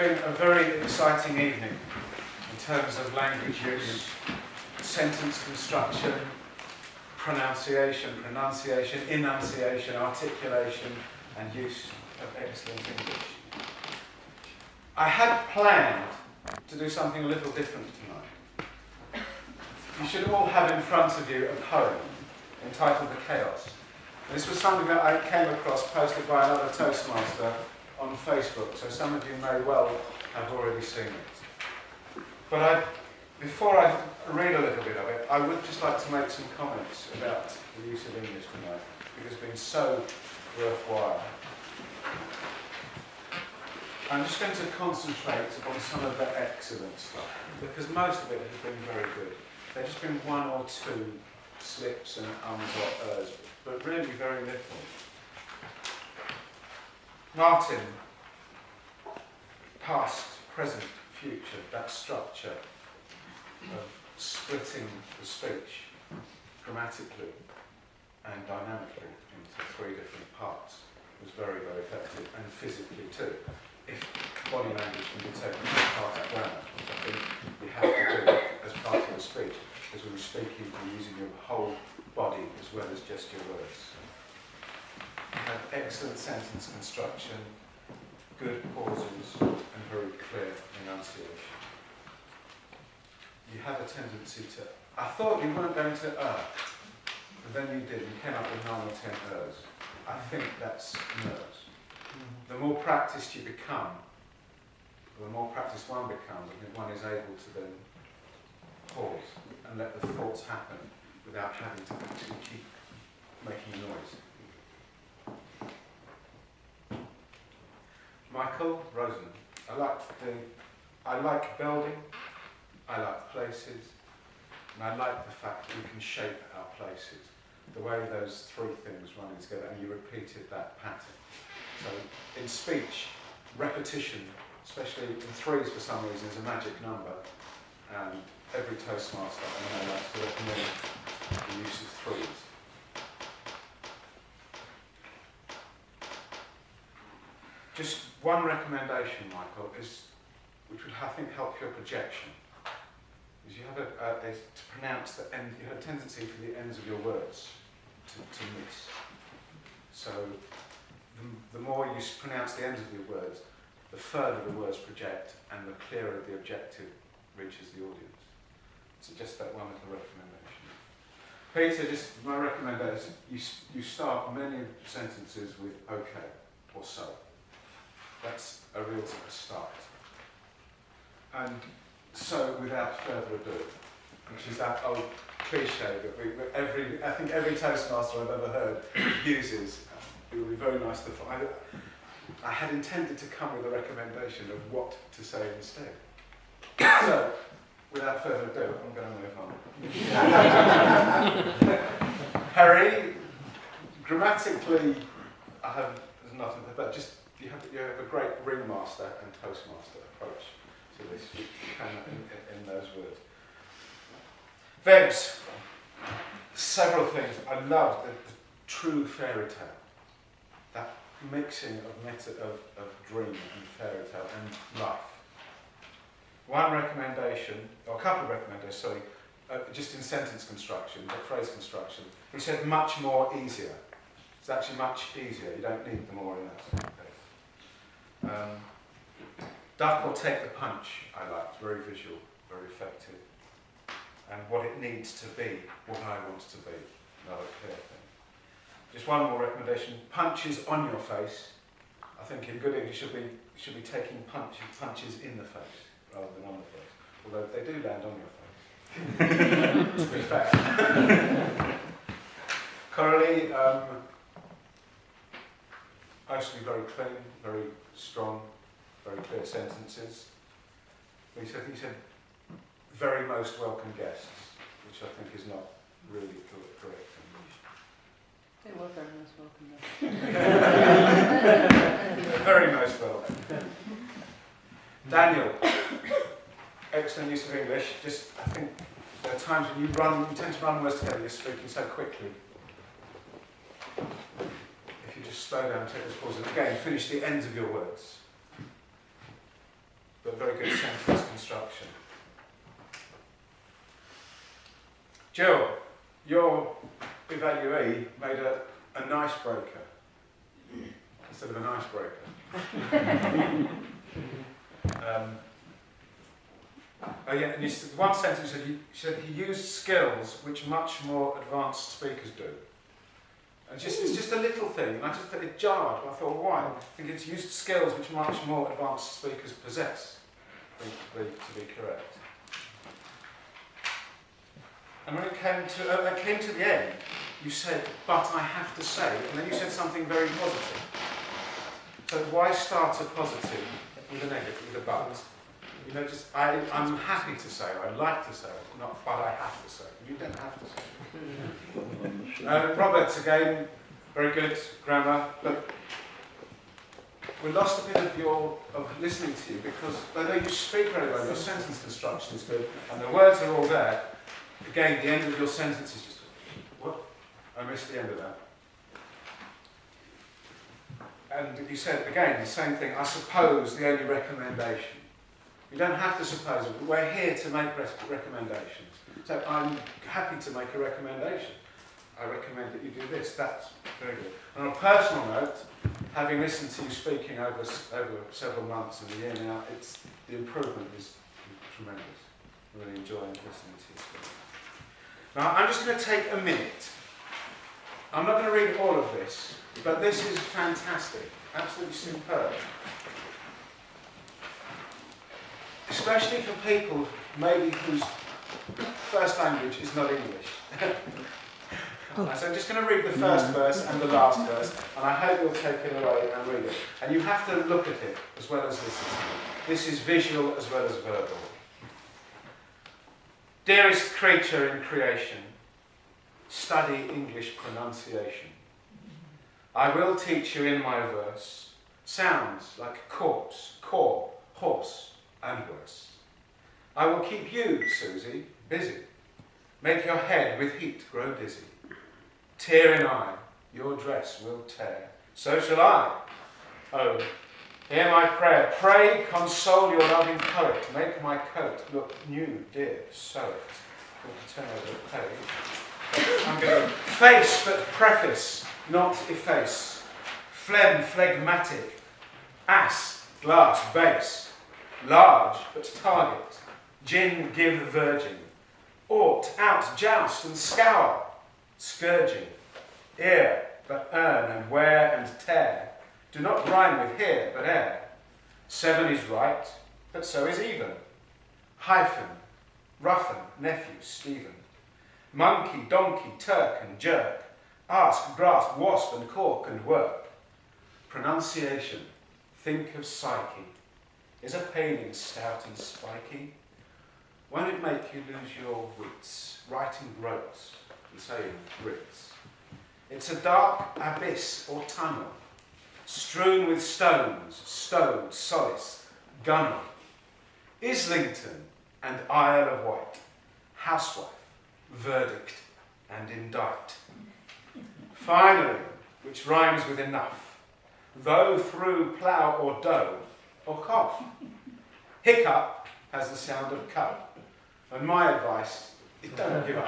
been a very exciting evening in terms of language use, sentence construction, pronunciation, enunciation, articulation, and use of excellent English. I had planned to do something a little different tonight. You should all have in front of you a poem entitled The Chaos. This was something that I came across posted by another Toastmaster on Facebook, so some of you may well have already seen it. But before I read a little bit of it, I would just like to make some comments about the use of English tonight, because it's been so worthwhile. I'm just going to concentrate on some of the excellent stuff, because most of it has been very good. There's just been one or two slips and ums or ers, but really very little. Martin, past, present, future, that structure of splitting the speech grammatically and dynamically into three different parts was very, very effective, and physically too. If body language can be taken as part of grammar, which I think we have to do as part of the speech, because when you speak, you're using your whole body as well as just your words. You have excellent sentence construction, good pauses, and very clear enunciation. You have a tendency to... I thought you weren't going to but then you did. You came up with 9 or 10 ers. I think that's nerves. The more practiced you become, the more practiced one becomes, I think one is able to then pause and let the thoughts happen without having to actually keep making noise. Michael Rosen, I like building, I like places, and I like the fact that we can shape our places. The way those three things run together, and you repeated that pattern. So in speech, repetition, especially in threes for some reason, is a magic number, and every Toastmaster I know likes to recommend the use of threes. Just one recommendation, Michael, which would I think help your projection, is you have to pronounce the end. You have a tendency for the ends of your words to miss. So the more you pronounce the ends of your words, the further the words project, and the clearer the objective reaches the audience. So just that one little recommendation. Peter, just my recommendation: you start many sentences with "okay" or "so." That's a real start. And so, without further ado, which is that old cliche that I think every Toastmaster I've ever heard uses. It would be very nice to find. I had intended to come with a recommendation of what to say instead. So, without further ado, I'm going to move on. Harry, grammatically, there's nothing, but just you have a great ringmaster and Toastmaster approach to this. You can in those words. Verbs. Several things. I love the true fairy tale. That mixing of dream and fairy tale and life. One recommendation, or a couple of recommendations, sorry, just in sentence construction, phrase construction. He said much more easier. It's actually much easier. You don't need the more in that case. Duck or take the punch, I liked. Very visual, very effective. And what it needs to be, what I want to be. Another clear thing. Just one more recommendation. Punches on your face. I think in good English should be taking punches in the face rather than on the face. Although they do land on your face. To be fair. Coralie, mostly very clean, very strong, very clear sentences. He said very most welcome guests, which I think is not really correct. They were very most welcome. Very most welcome. Daniel, excellent use of English. Just, I think there are times when you tend to run words together, you're speaking so quickly. If you just slow down, take this pause, and again, finish the ends of your words. but very good sentence construction. Jill, your evaluee made a nice breaker instead of an icebreaker. Oh yeah, and one sentence you said he used skills which much more advanced speakers do. And it's just a little thing, and I just thought it jarred. I thought, why? I think it's used skills which much more advanced speakers possess, I think, to be correct. And when it came to the end, you said, but I have to say, and then you said something very positive. So why start a positive with a negative, with a but? You know, just I'm happy to say, I like to say, not but I have to say. You don't have to say. Robert, again, very good grammar, but we lost a bit of listening to you because although you speak very well, your sentence construction is good, and the words are all there. Again, the end of your sentence is just, what? I missed the end of that. And you said, again, the same thing, I suppose the only recommendation. You don't have to suppose it, but we're here to make recommendations. So I'm happy to make a recommendation. I recommend that you do this. That's very good. On a personal note, having listened to you speaking over several months and a year now, the improvement is tremendous. I'm really enjoying listening to you speak. Now, I'm just going to take a minute. I'm not going to read all of this, but this is fantastic. Absolutely superb. Especially for people maybe whose first language is not English. So I'm just going to read the first verse and the last verse, and I hope you'll take it away and read it. And you have to look at it as well as listen to it. This is visual as well as verbal. Dearest creature in creation, study English pronunciation. I will teach you in my verse sounds like corpse, core, horse, and worse. I will keep you, Susie, busy. Make your head with heat grow dizzy. Tear in eye, your dress will tear. So shall I. Oh, hear my prayer. Pray, console your loving poet. Make my coat look new, dear, sew it. We'll turn over the page. I'm going to face but preface, not efface. Phlegm, phlegmatic. Ass, glass, base. Large, but target. Gin, give, virgin. Ought, out, joust, and scour. Scourging. Ear, but earn, and wear, and tear. Do not rhyme with here, but air. 7 is right, but so is even. Hyphen, roughen, nephew, Stephen. Monkey, donkey, Turk, and jerk. Ask, grasp, wasp, and cork, and work. Pronunciation, think of psyche. Is a paling stout and spiky? Won't it make you lose your wits, writing groats and saying grits? It's a dark abyss or tunnel, strewn with stones, stowed, solace, gunwale. Islington and Isle of Wight, housewife, verdict, and indict. Finally, which rhymes with enough, though through plough or dough, or cough. Hiccup has the sound of cup. And my advice is don't give up.